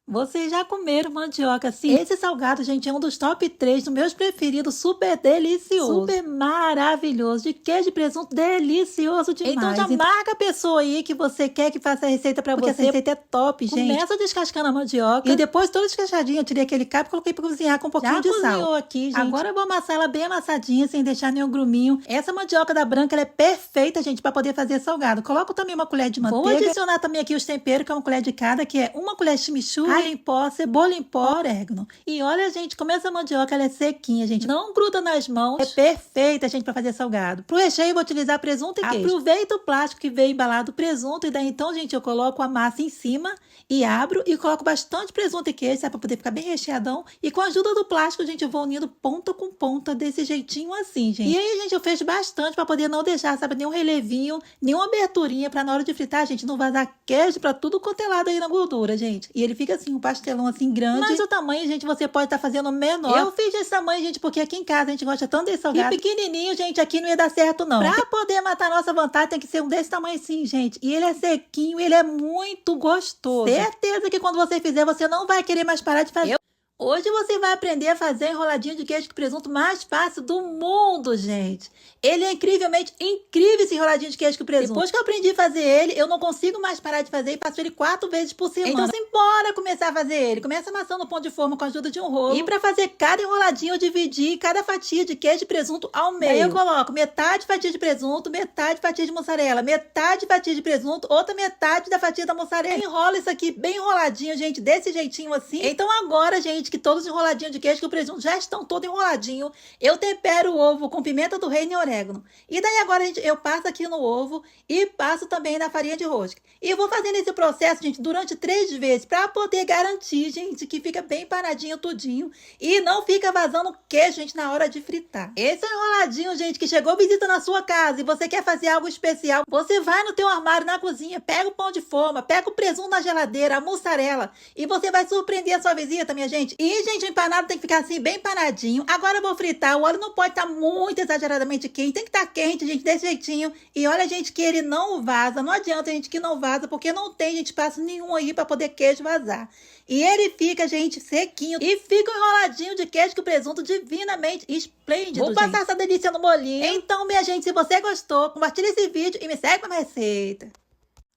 Vocês já comeram mandioca assim? Esse salgado, gente, é um dos top 3 dos meus preferidos, super delicioso. Super maravilhoso, de queijo e presunto, delicioso demais. Então já marca a pessoa aí que você quer que faça a receita pra você. Porque essa receita é top, gente. Começa descascando a mandioca e depois toda descascadinha eu tirei aquele cabo e coloquei pra cozinhar com um pouquinho de sal. Já cozinhou aqui, gente. Agora eu vou amassar ela bem amassadinha, sem deixar nenhum gruminho. Essa mandioca da branca, ela é perfeita, gente, pra poder fazer salgado. Coloco também uma colher de manteiga. Vou adicionar também aqui os temperos, que é uma colher de cada, que é uma colher de chimichurri, alho em pó, cebola em pó, orégano. E olha, gente, como essa mandioca ela é sequinha, gente. Não gruda nas mãos. É perfeita, gente, pra fazer salgado. Pro recheio, eu vou utilizar presunto e queijo. Aproveita o plástico que veio embalado presunto e daí então, gente, eu coloco a massa em cima e abro e coloco bastante presunto e queijo, sabe, pra poder ficar bem recheadão. E com a ajuda do plástico, gente, eu vou unindo ponta com ponta desse jeitinho assim, gente. E aí, gente, eu fecho bastante pra poder não deixar, sabe, nenhum relevinho, nenhuma aberturinha pra na hora de fritar, gente, não vazar queijo pra tudo quanto é lado aí na gordura, gente. E ele fica assim, um pastelão assim grande. Mas o tamanho, gente, você pode estar fazendo menor. Eu fiz esse tamanho, gente, porque aqui em casa a gente gosta tanto desse salgado. E pequenininho, gente, aqui não ia dar certo, não. Pra poder matar a nossa vontade, tem que ser um desse tamanho assim, gente. E ele é sequinho, ele é muito gostoso. Certeza que quando você fizer, você não vai querer mais parar de fazer. Hoje você vai aprender a fazer enroladinho de queijo com presunto mais fácil do mundo, gente. Ele é incrivelmente incrível, esse enroladinho de queijo com presunto. Depois que eu aprendi a fazer ele, eu não consigo mais parar de fazer e faço ele 4 vezes por semana. Então, simbora começar a fazer ele. Começa amassando o pão de forma com a ajuda de um rolo. E para fazer cada enroladinho, eu dividi cada fatia de queijo e presunto ao meio. Aí eu coloco metade fatia de presunto, metade fatia de mussarela, metade fatia de presunto, outra metade da fatia da mussarela. Enrola isso aqui bem enroladinho, gente, desse jeitinho assim. Então agora, gente, que todos os enroladinhos de queijo com presunto já estão todo enroladinho, eu tempero o ovo com pimenta do reino e orégano. E daí agora, gente, eu passo aqui no ovo e passo também na farinha de rosca. E eu vou fazendo esse processo, gente, durante 3 vezes, para poder garantir, gente, que fica bem paradinho tudinho e não fica vazando queijo, gente, na hora de fritar. Esse é um enroladinho, gente, que chegou visita na sua casa e você quer fazer algo especial. Você vai no teu armário, na cozinha, pega o pão de forma, pega o presunto na geladeira, a mussarela e você vai surpreender a sua visita, minha gente. E, gente, o empanado tem que ficar assim, bem empanadinho. Agora eu vou fritar. O óleo não pode estar muito exageradamente quente. Tem que estar quente, gente, desse jeitinho. E olha, gente, que ele não vaza. Não adianta, gente, que não vaza, porque não tem, gente, espaço nenhum aí para poder queijo vazar. E ele fica, gente, sequinho. E fica um enroladinho de queijo com presunto divinamente esplêndido, vou passar essa delícia no molinho. Então, minha gente, se você gostou, compartilha esse vídeo e me segue para mais receita.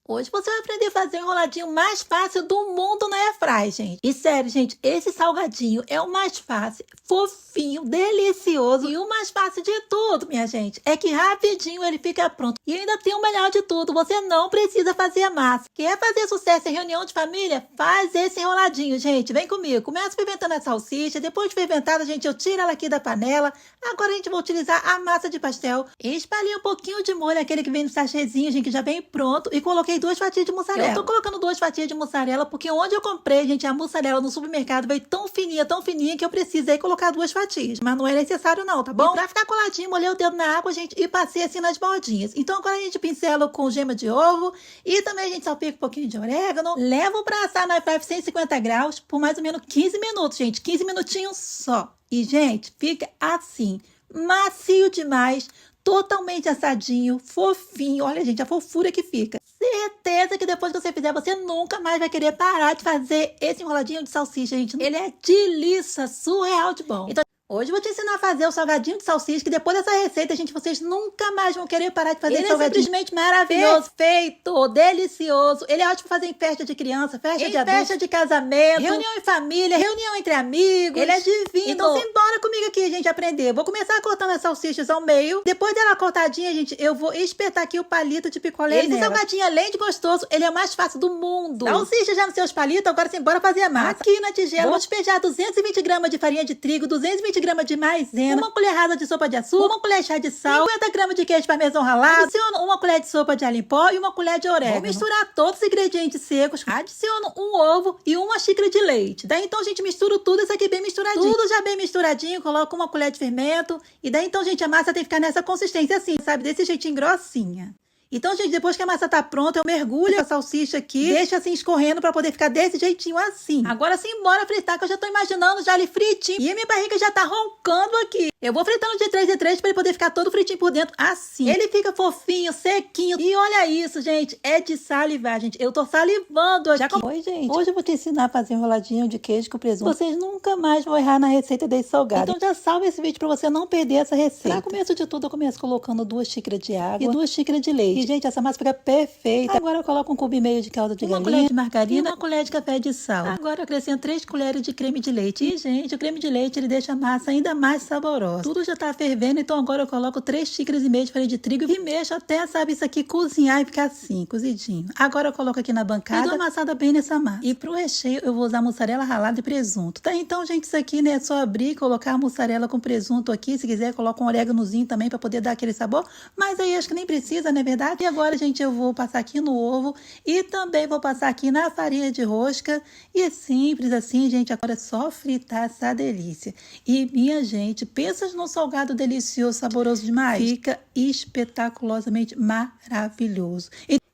Hoje você vai aprender a fazer o enroladinho mais fácil do mundo na airfryer, gente. E sério, gente, esse salgadinho é o mais fácil, fofinho, delicioso e o mais fácil de tudo, minha gente. É que rapidinho ele fica pronto. E ainda tem o melhor de tudo, você não precisa fazer a massa. Quer fazer sucesso em reunião de família? Faz esse enroladinho, gente. Vem comigo. Começa fermentando a salsicha, depois de fermentada, gente, eu tiro ela aqui da panela. Agora a gente vai utilizar a massa de pastel. Espalhei um pouquinho de molho, aquele que vem no sachêzinho, gente, que já vem pronto. E coloquei 2 fatias de mussarela. Eu tô colocando 2 fatias de mussarela porque onde eu comprei, gente, a mussarela no supermercado veio tão fininha que eu precisei colocar 2 fatias. Mas não é necessário não, tá bom? E pra ficar coladinho, molhei o dedo na água, gente, e passei assim nas bordinhas. Então agora a gente pincela com gema de ovo e também a gente salpica um pouquinho de orégano. Levo pra assar na airfryer 150 graus por mais ou menos 15 minutos, gente. 15 minutinhos só. E, gente, fica assim, macio demais, totalmente assadinho, fofinho. Olha, gente, a fofura que fica. Certeza que depois que você fizer, você nunca mais vai querer parar de fazer esse enroladinho de salsicha, gente. Ele é delícia, surreal de bom. Então, hoje eu vou te ensinar a fazer o salgadinho de salsicha, que depois dessa receita, gente, vocês nunca mais vão querer parar de fazer esse salgadinho. Ele é simplesmente maravilhoso, perfeito, delicioso. Ele é ótimo pra fazer em festa de criança, festa de adulto, festa de casamento, reunião em família, reunião entre amigos. Ele é divino. Então, simbora comigo aqui, gente, aprender. Vou começar cortando as salsichas ao meio. Depois dela cortadinha, gente, eu vou espetar aqui o palito de picolé nela. Esse salgadinho, além de gostoso, ele é o mais fácil do mundo. Salsicha já nos seus palitos, agora simbora fazer a massa. Aqui na tigela, vou despejar 220 gramas de farinha de trigo, 220 gramas de maisena, uma colherada de sopa de açúcar, uma colher de chá de sal, 50 gramas de queijo parmesão ralado, adiciono uma colher de sopa de alho em pó e uma colher de orégano. Vou misturar todos os ingredientes secos, adiciono um ovo e uma xícara de leite. Daí então, gente, misturo tudo isso aqui bem misturadinho. Tudo já bem misturadinho, coloco uma colher de fermento e daí então, gente, a massa tem que ficar nessa consistência assim, sabe? Desse jeitinho grossinha. Então, gente, depois que a massa tá pronta, eu mergulho a salsicha aqui, deixo assim escorrendo pra poder ficar desse jeitinho assim. Agora sim, bora fritar, que eu já tô imaginando já ali fritinho. E a minha barriga já tá roncando aqui. Eu vou fritando de 3 em 3 pra ele poder ficar todo fritinho por dentro assim. Ele fica fofinho, sequinho. E olha isso, gente, é de salivar, gente. Eu tô salivando aqui. Oi, gente. Hoje eu vou te ensinar a fazer enroladinho de queijo com presunto. Vocês nunca mais vão errar na receita desse salgado. Então já salva esse vídeo pra você não perder essa receita. Pra começo de tudo, eu começo colocando 2 xícaras de água e 2 xícaras de leite. E, gente, essa massa fica perfeita. Agora eu coloco 1,5 cubo de calda de galinha, 1 colher de margarina e 1 colher de café de sal. Agora eu acrescento 3 colheres de creme de leite. E, gente, o creme de leite, ele deixa a massa ainda mais saborosa. Tudo já tá fervendo, então agora eu coloco 3 xícaras e meia de farinha de trigo e mexo até, sabe, isso aqui cozinhar e ficar assim, cozidinho. Agora eu coloco aqui na bancada e dou uma amassada bem nessa massa. E pro recheio eu vou usar mussarela ralada e presunto, tá? Então, gente, isso aqui, né, é só abrir e colocar a mussarela com presunto aqui. Se quiser, coloca um oréganozinho também pra poder dar aquele sabor. Mas aí acho que nem precisa, não é verdade? E agora, gente, eu vou passar aqui no ovo e também vou passar aqui na farinha de rosca. E é simples assim, gente. Agora é só fritar essa delícia. E, minha gente, pensa num salgado delicioso, saboroso demais? Fica espetaculosamente maravilhoso.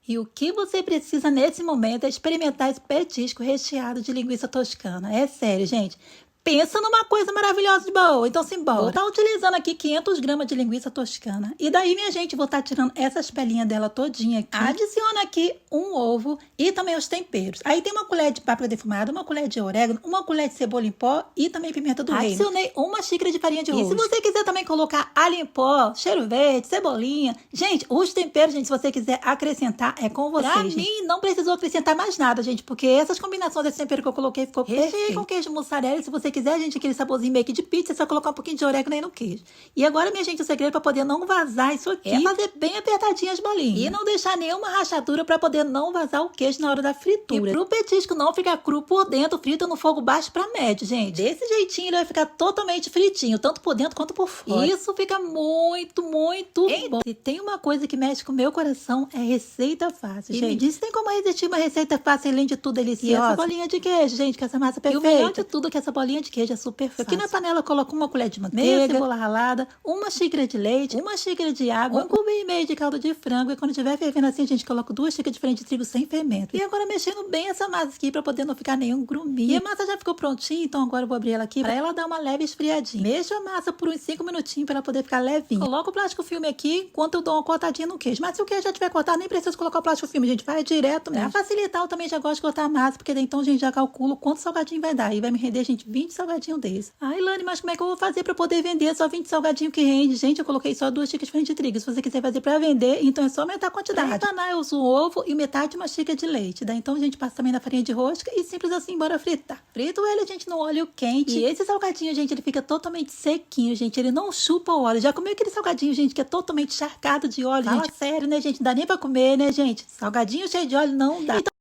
E o que você precisa nesse momento é experimentar esse petisco recheado de linguiça toscana. É sério, gente. Pensa numa coisa maravilhosa de boa. Então, simbora. Vou estar utilizando aqui 500 gramas de linguiça toscana. E daí, minha gente, vou estar tirando essas pelinhas dela todinha aqui. Adiciona aqui um ovo e também os temperos. Aí tem uma colher de páprica defumada, uma colher de orégano, uma colher de cebola em pó e também pimenta do reino. Adicionei 1 xícara de farinha de rosca. E se você quiser também colocar alho em pó, cheiro verde, cebolinha. Gente, os temperos, gente, se você quiser acrescentar, é com vocês. Pra mim, não precisou acrescentar mais nada, gente, porque essas combinações desse tempero que eu coloquei ficou perfeito. Recheei com queijo mussarela. E se você quiser, gente, aquele saborzinho meio que de pizza, você vai colocar um pouquinho de orégano aí no queijo. E agora, minha gente, o segredo para poder não vazar isso aqui é fazer bem apertadinho as bolinhas. E não deixar nenhuma rachadura para poder não vazar o queijo na hora da fritura. E pro petisco não ficar cru por dentro, frita no fogo baixo para médio, gente. Desse jeitinho ele vai ficar totalmente fritinho, tanto por dentro quanto por fora. Isso fica muito, muito bom. Se tem uma coisa que mexe com o meu coração, é receita fácil, gente. E me diz se tem como resistir uma receita fácil, além de tudo deliciosa. E essa bolinha de queijo, gente, que essa massa perfeita. E o melhor de tudo é que essa bolinha de queijo é super fácil. Aqui na panela eu coloco 1 colher de manteiga, meia cebola ralada, 1 xícara de leite, 1 xícara de água, 1,5 cubo de caldo de frango. E quando estiver fervendo assim, a gente coloca 2 xícaras de farinha de trigo sem fermento. E agora mexendo bem essa massa aqui pra poder não ficar nenhum gruminho. E a massa já ficou prontinha, então agora eu vou abrir ela aqui pra ela dar uma leve esfriadinha. Mexo a massa por uns 5 minutinhos pra ela poder ficar levinha. Coloco o plástico filme aqui enquanto eu dou uma cortadinha no queijo. Mas se o queijo já tiver cortado, nem precisa colocar o plástico filme, gente. Vai direto mesmo. Pra facilitar, eu também já gosto de cortar a massa, porque daí então a gente já calcula quanto salgadinho vai dar. E vai me render, gente, 20 salgadinhos desses. Ai, Lani, mas como é que eu vou fazer pra poder vender só 20 salgadinhos que rende? Gente, eu coloquei só 2 xícaras de farinha de trigo. Se você quiser fazer pra vender, então é só aumentar a quantidade. Pra empanar, eu uso um ovo e metade de uma xícara de leite. Daí então a gente passa também na farinha de rosca e simples assim, bora fritar. Frito ele, gente, no óleo quente. E esse salgadinho, gente, ele fica totalmente sequinho, gente. Ele não chupa o óleo. Já comeu aquele salgadinho, gente, que é totalmente encharcado de óleo, gente? Sério, né, gente? Não dá nem pra comer, né, gente? Salgadinho cheio de óleo não dá. Então,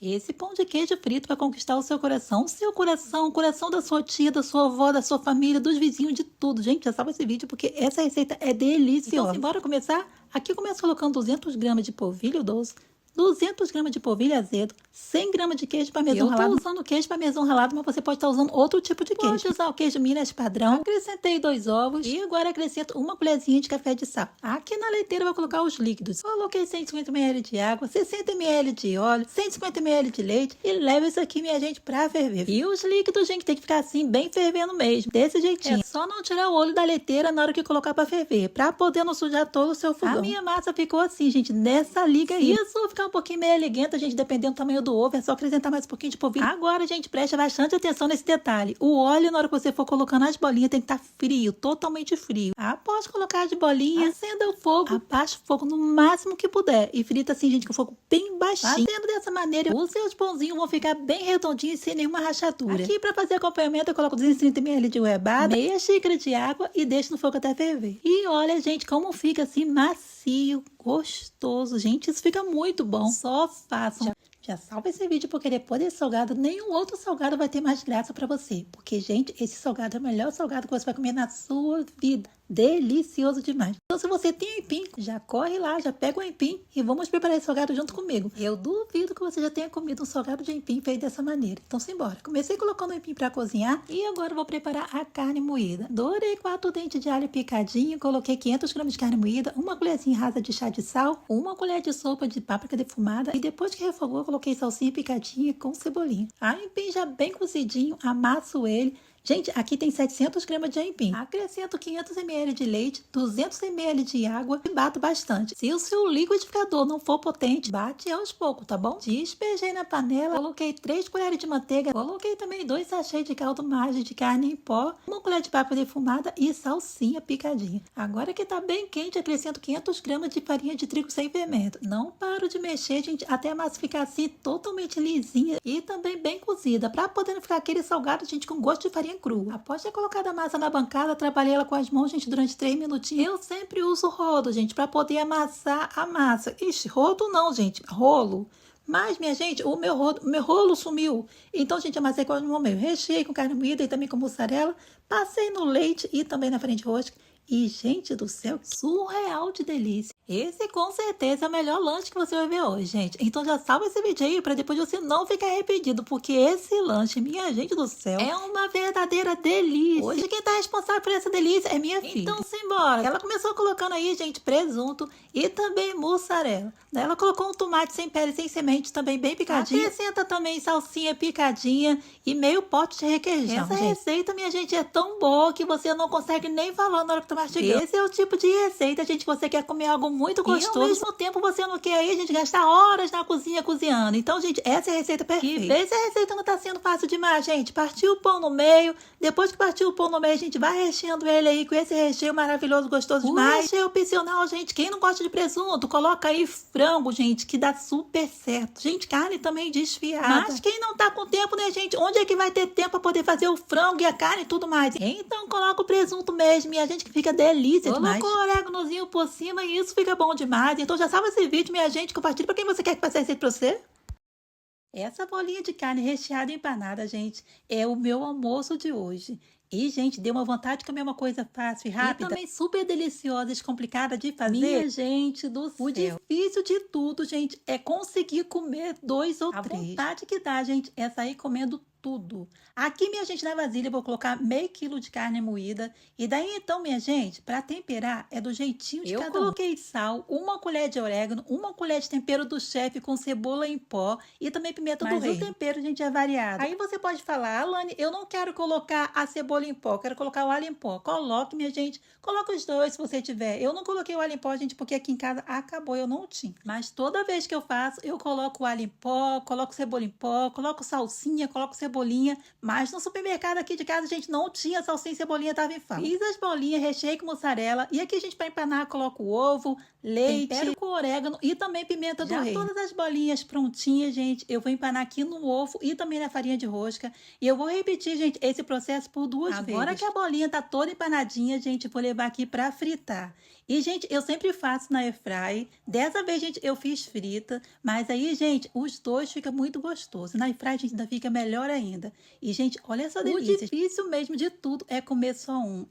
esse pão de queijo frito vai conquistar o seu coração, o coração da sua tia, da sua avó, da sua família, dos vizinhos, de tudo. Gente, já salva esse vídeo porque essa receita é deliciosa. Então, bora começar? Aqui eu começo colocando 200 gramas de polvilho doce, 200 gramas de polvilho azedo, 100 gramas de queijo parmesão ralado. Eu tô usando queijo parmesão ralado, mas você pode estar usando outro tipo de queijo. Pode usar o queijo Minas padrão. Acrescentei 2 ovos e agora acrescento 1 colherzinha de café de sal. Aqui na leiteira eu vou colocar os líquidos. Coloquei 150 ml de água, 60 ml de óleo, 150 ml de leite e leva isso aqui, minha gente, pra ferver. E os líquidos, gente, tem que ficar assim, bem fervendo mesmo, desse jeitinho. É só não tirar o olho da leiteira na hora que colocar pra ferver, pra poder não sujar todo o seu fogão. A minha massa ficou assim, gente, nessa liga aí. Isso ficar um pouquinho meio elegante, gente, dependendo do tamanho do ovo, é só acrescentar mais um pouquinho de polvilho. Agora, gente, preste bastante atenção nesse detalhe. O óleo, na hora que você for colocando as bolinhas, tem que estar frio, totalmente frio. Após colocar as bolinhas, acenda o fogo, abaixa o fogo no máximo que puder e frita assim, gente, com o fogo bem baixinho. Fazendo dessa maneira, os seus pãozinhos vão ficar bem redondinhos e sem nenhuma rachadura. Aqui, para fazer acompanhamento, eu coloco 230 ml de goiabada, meia xícara de água e deixo no fogo até ferver. E olha, gente, como fica assim macio, gostoso. Gente, isso fica muito bom. Só façam. Já salva esse vídeo porque depois desse salgado, nenhum outro salgado vai ter mais graça pra você. Porque, gente, esse salgado é o melhor salgado que você vai comer na sua vida. delicioso demais. Então, se você tem aipim, já corre lá, já pega o aipim e vamos preparar esse salgado junto comigo. Eu duvido que você já tenha comido um salgado de aipim feito dessa maneira. Então, simbora. Comecei colocando o aipim para cozinhar e agora eu vou preparar a carne moída. Dourei 4 dentes de alho picadinho, coloquei 500 gramas de carne moída, uma colherzinha rasa de chá de sal, uma colher de sopa de páprica defumada e depois que refogou, eu coloquei salsinha picadinha com cebolinha. Aipim já bem cozidinho, amasso ele. Gente, aqui tem 700 gramas de aipim. Acrescento 500 ml de leite, 200 ml de água e bato bastante. Se o seu liquidificador não for potente, bate aos poucos, tá bom? Despejei na panela, coloquei 3 colheres de manteiga, coloquei também 2 sachês de caldo Maggi de carne em pó, uma colher de páprica defumada e salsinha picadinha. Agora que tá bem quente, acrescento 500 gramas de farinha de trigo sem fermento. Não paro de mexer, gente, até a massa ficar assim totalmente lisinha e também bem cozida, pra poder ficar aquele salgado, gente, com gosto de farinha crua. Após ter colocado a massa na bancada, trabalhei ela com as mãos, gente, durante 3 minutinhos. Eu sempre uso rodo, gente, para poder amassar a massa. Ixi, rodo não, gente, rolo. Mas, minha gente, o meu rolo sumiu. Então, gente, amassei com as mãos mesmo. Recheei com carne moída e também com mussarela. Passei no leite e também na farinha de rosca. E, gente do céu, surreal de delícia. Esse com certeza é o melhor lanche que você vai ver hoje, gente. Então já salva esse vídeo aí para depois você não ficar arrependido, porque esse lanche, minha gente do céu, é uma verdadeira delícia. Hoje quem tá responsável por essa delícia é minha filha. Então simbora. Ela começou colocando aí, gente, presunto e também mussarela. Daí ela colocou um tomate sem pele, sem semente, também bem picadinho. Acrescenta também salsinha picadinha e meio pote de requeijão. Essa receita, minha gente, é tão boa que você não consegue nem falar na hora que tá mastigando. Esse é o tipo de receita, gente, que você quer comer algo muito gostoso. E ao mesmo tempo você não quer aí, gente, gastar horas na cozinha cozinhando. Então, gente, essa é a receita perfeita. E vê se a receita não tá sendo fácil demais, gente. Partiu o pão no meio. Depois que partiu o pão no meio, a gente vai recheando ele aí com esse recheio maravilhoso, gostoso demais. Recheio opcional, gente. Quem não gosta de presunto, coloca aí frango, gente, que dá super certo. Gente, carne também desfiada. Mas quem não tá com tempo, né, gente? Onde é que vai ter tempo pra poder fazer o frango e a carne e tudo mais? Então, coloca o presunto mesmo e a gente que fica delícia demais. Colocou o oréganozinho por cima e isso fica bom demais. Então já salva esse vídeo, minha gente. Compartilha pra quem você quer que faça receita pra você. Essa bolinha de carne recheada e empanada, gente, é o meu almoço de hoje. E, gente, deu uma vontade de comer uma coisa fácil e rápida. E também super deliciosa e descomplicada de fazer. Minha gente do céu. O difícil de tudo, gente, é conseguir comer 2 ou 3. A vontade que dá, gente, é sair comendo tudo. Aqui, minha gente, na vasilha eu vou colocar meio quilo de carne moída. E daí, então, minha gente, para temperar é do jeitinho de cada um. Eu coloquei sal, uma colher de orégano, uma colher de tempero do chefe com cebola em pó e também pimenta do reino. Mas o tempero, gente, é variado. Aí você pode falar, Alane, eu não quero colocar a cebola em pó, quero colocar o alho em pó. Coloque, minha gente, coloca os dois se você tiver. Eu não coloquei o alho em pó, gente, porque aqui em casa acabou, eu não tinha. Mas toda vez que eu faço, eu coloco o alho em pó, coloco cebola em pó, coloco salsinha, coloco cebolinha, mas no supermercado aqui de casa, gente, não tinha salsinha e cebolinha, tava em falta. Fiz as bolinhas, recheei com mussarela e aqui, gente, para empanar, coloco ovo, leite, tempero com orégano e também pimenta do reino. Todas as bolinhas prontinhas, gente, eu vou empanar aqui no ovo e também na farinha de rosca e eu vou repetir, gente, esse processo por 2 vezes. Agora que a bolinha tá toda empanadinha, gente, vou levar aqui para fritar. E, gente, eu sempre faço na airfry. Dessa vez, gente, eu fiz frita. Mas aí, gente, os dois ficam muito gostosos. Na airfry, gente, ainda fica melhor ainda. E, gente, olha essa delícia. O difícil mesmo de tudo é comer só um.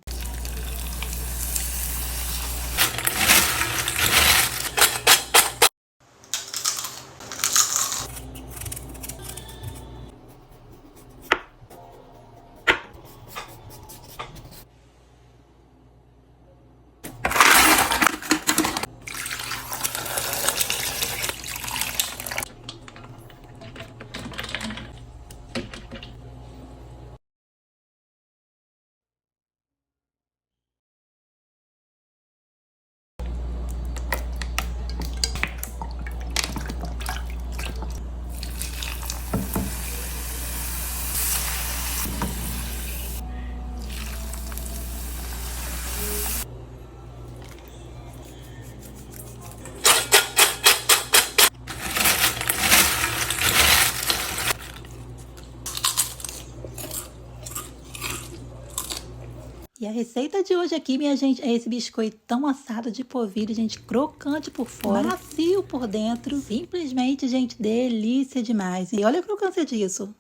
E a receita de hoje aqui, minha gente, é esse biscoitão assado de polvilho, gente, crocante por fora, macio por dentro. Simplesmente, gente, delícia demais. E olha a crocância disso.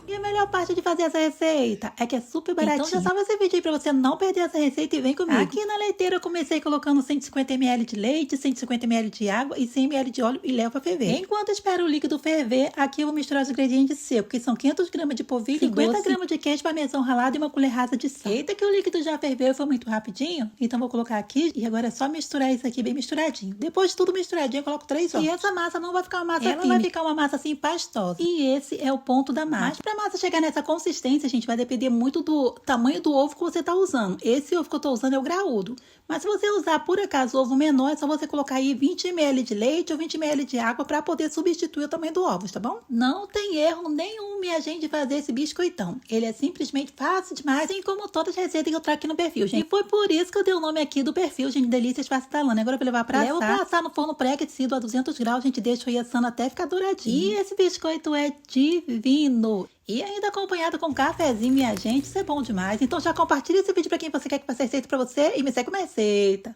E a melhor parte de fazer essa receita é que é super baratinho. Então já salva esse vídeo aí pra você não perder essa receita e vem comigo. Aqui na leiteira eu comecei colocando 150 ml de leite, 150 ml de água e 100 ml de óleo e levo pra ferver. Enquanto eu espero o líquido ferver, aqui eu vou misturar os ingredientes secos, que são 500 gramas de polvilho, 50 gramas de queijo parmesão ralado e uma colher rasa de sal. Eita que o líquido já ferveu e foi muito rapidinho, então vou colocar aqui e agora é só misturar isso aqui bem misturadinho. Depois de tudo misturadinho, eu coloco 3 ovos. E essa massa não vai ficar uma massa firme, vai ficar uma massa assim pastosa. E esse é o ponto da massa. Mas pra massa chegar nessa consistência, gente, vai depender muito do tamanho do ovo que você tá usando. Esse ovo que eu tô usando é o graúdo. Mas se você usar, por acaso, ovo menor, é só você colocar aí 20 ml de leite ou 20 ml de água para poder substituir o tamanho do ovo, tá bom? Não tem erro nenhum, minha gente, de fazer esse biscoitão. Ele é simplesmente fácil demais, assim como todas as receitas que eu trago aqui no perfil, gente. E foi por isso que eu dei o nome aqui do perfil, gente, Delícias Fácil da Lana. Agora eu vou levar pra assar. Eu vou passar no forno pré-aquecido a 200 graus, gente, deixa aí assando até ficar douradinho. E esse biscoito é divino. E ainda acompanhado com um cafezinho, minha gente, isso é bom demais. Então já compartilha esse vídeo pra quem você quer que faça receita pra você e me segue uma receita.